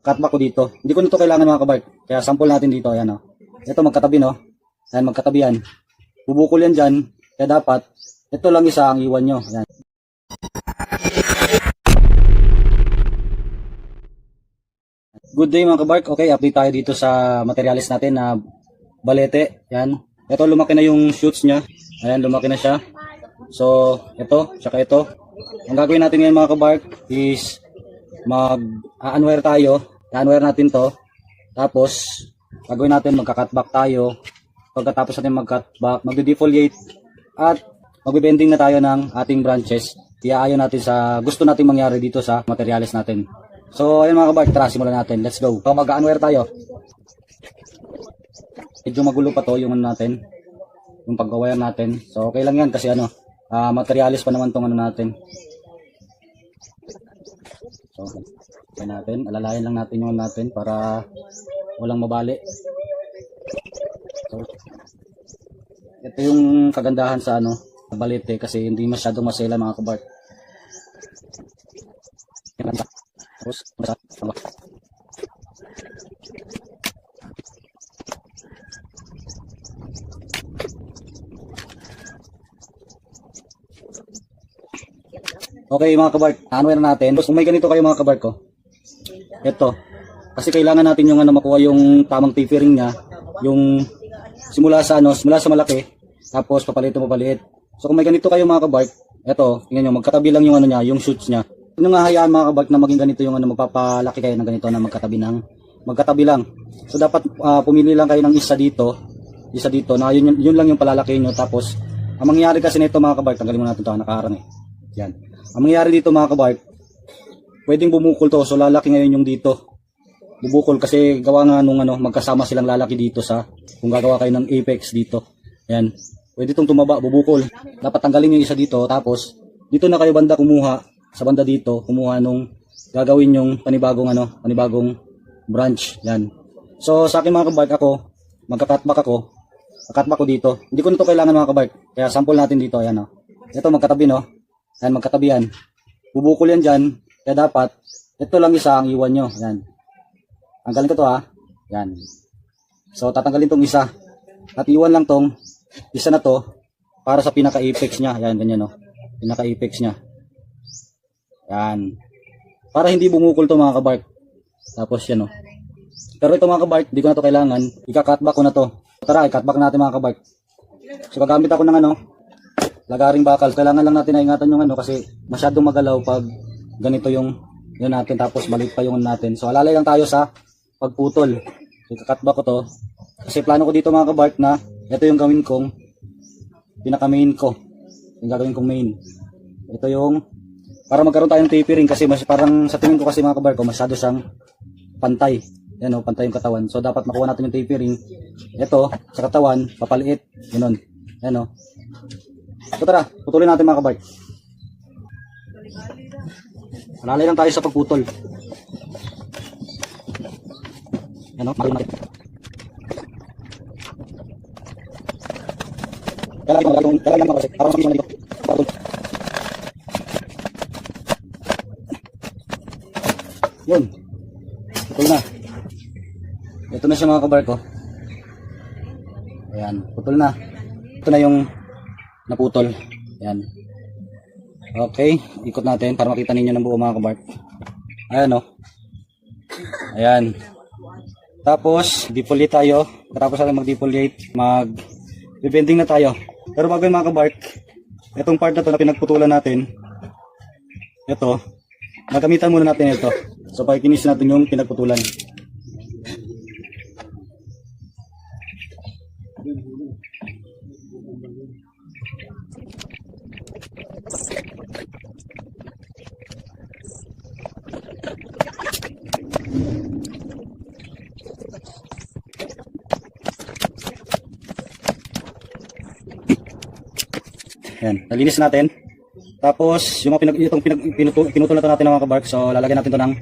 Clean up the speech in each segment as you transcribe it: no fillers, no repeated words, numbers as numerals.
cutback ko dito. Hindi ko nito kailangan mga kabark. Kaya sample natin dito. Ayan o. Ito magkatabi no. Ayan magkatabi yan. Bubukol yan dyan. Kaya dapat ito lang isa ang iwan nyo. Ayan. Good day mga kabark. Okay, update tayo dito sa materialis natin na balete. Ayan. Ito lumaki na yung shoots niya. Ayan, lumaki na siya. So, ito, tsaka ito. Ang gagawin natin ngayon mga kabark is mag-unwire tayo. I-unwire natin to. Tapos, gagawin natin magka-cutback tayo. Pagkatapos natin mag-cutback, magde-defoliate at magbe-bending na tayo ng ating branches. Iaayon natin sa gusto nating mangyari dito sa materialis natin. So, ayun mga kabark, tara, simulan natin. Let's go. So, mag-unwire tayo. Medyo magulo pa to yung ano natin. Yung pag-wire natin. So, okay lang yan kasi ano, materialis pa naman tong ano natin. So, okay natin. Alalayan lang natin yung natin para walang mabali. So, ito yung kagandahan sa ano, balete kasi hindi masyadong masela mga kabark. Tapos, okay mga kabark, unwire natin. Kung may ganito kayo mga kabark ko, ito, kasi kailangan natin yung ano, makuha yung tamang tapering niya, yung simula sa ano, simula sa malaki, tapos papalit mo papaliit. So kung may ganito kayo mga kabark, ito, tingnan nyo, magkatabi lang yung ano niya, yung shoots niya. Yung nga hayaan mga kabark na maging ganito yung ano, magpapalaki kayo ng ganito na magkatabi lang. So dapat pumili lang kayo ng isa dito na yun lang yung palalaki nyo. Tapos ang mangyayari kasi nito mga kabark, tanggalin mo natin ito, nakaharang eh. Yan. Ang mangyayari dito mga kabark, pwedeng bumukol to. So lalaki ngayon yung dito. Bubukol kasi gawa nga nung ano, magkasama silang lalaki dito sa kung gagawa kayo ng apex dito. Yan. Pwede itong tumaba, bubukol. Dapat tanggalin yung isa dito. Tapos dito na kayo banda kumuha. Sa banda dito, kumuha nung gagawin yung panibagong ano, panibagong branch. Yan. So sa akin mga kabark, ako magka-cutback ako. Cutback ko dito. Hindi ko nito kailangan mga kabark. Kaya sample natin dito. Ayan o. Ito magkatabi no. Ayan, magkatabi yan. Bubukol yan dyan. Kaya dapat, ito lang isa ang iwan nyo. Ayan. Tanggalin ko to ha. Ayan. So, tatanggalin tong isa. At iwan lang tong isa na to para sa pinaka-apex nya. Ayan, ganyan no. Pinaka-apex nya. Ayan. Para hindi bumukol to mga kabark. Tapos yan no. Pero ito mga kabark, hindi ko na to kailangan. Ika-cutback ko na to. Tara, i-cutback natin mga kabark. So, gagamit ako ng ano, lagaring bakal. Kailangan lang natin na ingatan yung ano kasi masyadong magalaw pag ganito yung yun natin tapos maliit pa yung natin. So alalay lang tayo sa pagputol. So ikakatback ko to. Kasi plano ko dito mga kabark na ito yung gawin kong pinaka main ko. Yung gagawin kong main. Ito yung para magkaroon tayo ng tapering kasi parang sa tingin ko kasi mga kabark ko masyado siyang pantay. Yan o, pantay yung katawan. So dapat makuha natin yung tapering. Ito sa katawan, papaliit. Ganun. Yan o. So tara, putulin natin mga kabark. Alalay lang tayo sa pagputol. Ano? Marin natin. Kailangan lang kasi. Para masakit dito. Yun. Putol na. Ito na siya mga kabark ko. Ayan, putol na. Ito na yung naputol. Ayan. Okay, ikot natin para makita ninyo ng buo mga kabark. Ayan o. Ayan. Tapos, defoliate tayo. Tapos natin mag-defoliate, mag-bending na tayo. Pero bago yung mga kabark, itong part na to na pinagputulan natin, ito, magamitan muna natin ito. So, pakikinis natin yung pinagputulan. Ayan, nalinis natin. Tapos, yung mga pinutol na ito natin ng mga kabark. So, lalagyan natin ito ng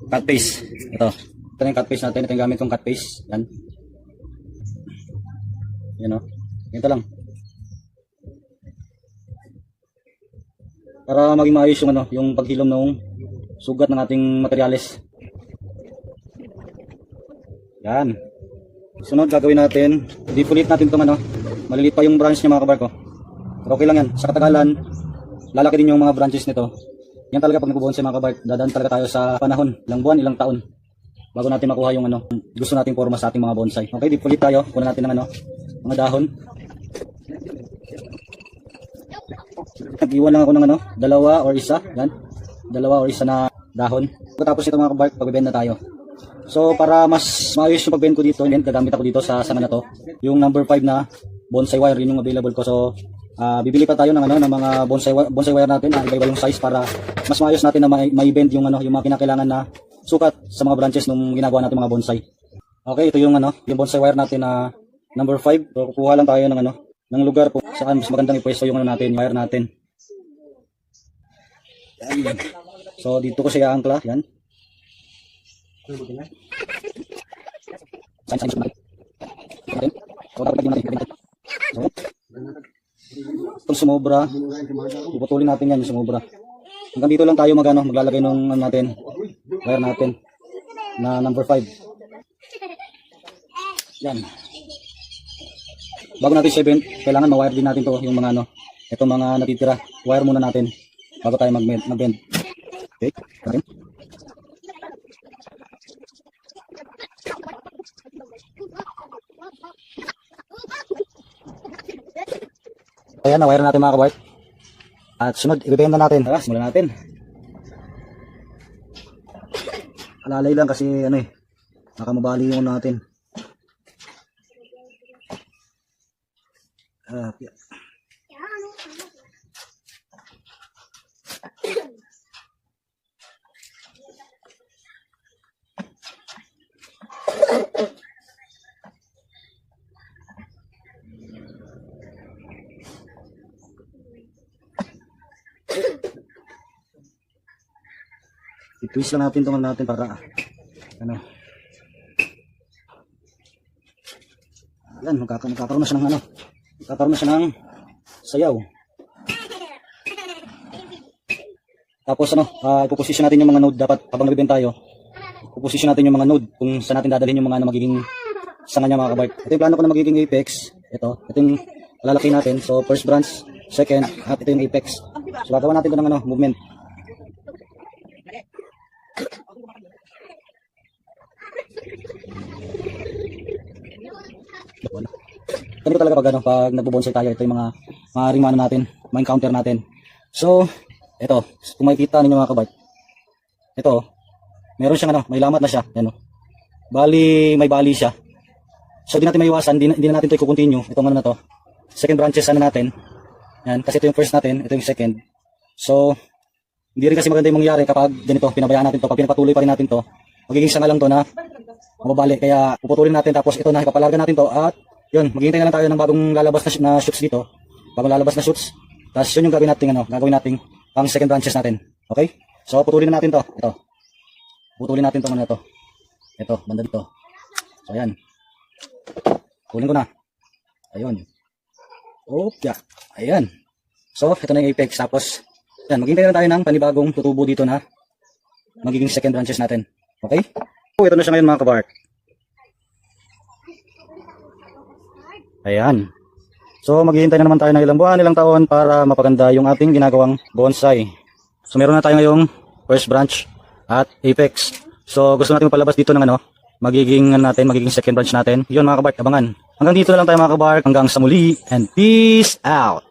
cut paste. Ito na yung cut paste natin. Ito yung gamit kong cut paste. Yan. Yan o. Ito lang. Para maging maayos yung, yung paghilom ng sugat ng ating materials. Yan. Sunod gagawin natin, defoliate natin itong ano, maliliit pa yung branch niya mga kabarko. Pero okay lang yan, sa katagalan, lalaki din yung mga branches nito. Yan talaga pag nagpo-bonsai mga kabarko, dadaan talaga tayo sa panahon, ilang buwan, ilang taon, bago natin makuha yung ano, gusto nating forma sa ating mga bonsai. Okay, defoliate tayo, kunan natin ng ano, mga dahon. Nag-iwan lang ako ng ano, dalawa or isa, yan, dalawa or isa na dahon. Tapos ito mga kabarko, pagbibenta tayo. So para mas maayos yung pagbenta ko dito, gagamit ako dito sa sanga na to, yung number 5 na bonsai wire, yun yung available ko. So bibili pa tayo ng ano, ng mga bonsai wire natin, iba-iba yung size para mas maayos natin na mai-bend yung ano, yung mga kinakailangan na sukat sa mga branches nung ginagawa natin mga bonsai. Okay, ito yung ano, yung bonsai wire natin na number 5. So kukuha lang tayo ng ano, ng lugar kung saan mas magandang ipwesto yung ano natin, wire natin. Yan. So dito ko siya angkla, yan. Itong sumobra, puputulin natin yan yung sumobra. Hanggang dito lang tayo maglalagay ng natin, wire natin na number 5. Yan. Bago natin 7, kailangan ma-wire din natin to, yung mga ano, itong mga natitira. Wire muna natin bago tayo mag-bend. Okay, okay. Ayan, na-wire natin mga kabart. At sunod, ibibenta natin. Tara, simulan natin. Alalay lang kasi ano baka mabali yung natin. Yeah. I-twist lang natin itong natin para ano. Yan, magkakaroon na siya ng ano. Magkakaroon na siya ng sayaw. Tapos ano, ipoposition natin yung mga node dapat habang nagbibenta tayo. Ipoposition natin yung mga node kung saan natin dadalhin yung mga ano, magiging sanga niya mga kabart. Ito yung plano ko na magiging apex. Ito yung lalaki natin. So first branch, second, at ito yung apex. So gagawa natin ito ng ano, movement. Ganito talaga pag nagbobonsai tayo, ito yung mga rimano natin, mga encounter natin. So, ito, kung makikita ninyo mga kabart, ito, meron siyang ano, may lamat na siya, yan o. May bali siya. So, di natin maiwasan, di na natin ito i-continue, itong ano na to. Second branches ano natin, yan, kasi ito yung first natin, ito yung second. So, hindi rin kasi maganda yung mangyari kapag ganito, pinabayaan natin to, pag pinapatuloy pa rin natin to, magiging sanga lang to na mababali, kaya puputulin natin, tapos ito na, ipapalarga natin to, at yun, maghihintay na lang tayo ng bagong lalabas na shoots dito. Bagong lalabas na shoots. Tapos yun yung gagawin natin ang second branches natin. Okay? So putulin na natin to. Ito. Putulin natin to muna to. Ito, banda dito. So ayan. Putulin ko na. Ayun. Yeah. Ayan. So ito na yung apex. Tapos yan, maghihintay na tayo ng panibagong tutubo dito na magiging second branches natin. Okay? So ito na siya ngayon mga kabart. Ayan. So maghihintay na naman tayo ng ilang buwan, ilang taon para mapaganda yung ating ginagawang bonsai. So meron na tayo ngayong first branch at apex. So gusto natin mapalabas dito ng ano, magiging second branch natin. Yun mga kabart, abangan. Hanggang dito na lang tayo mga kabart. Hanggang sa muli and peace out.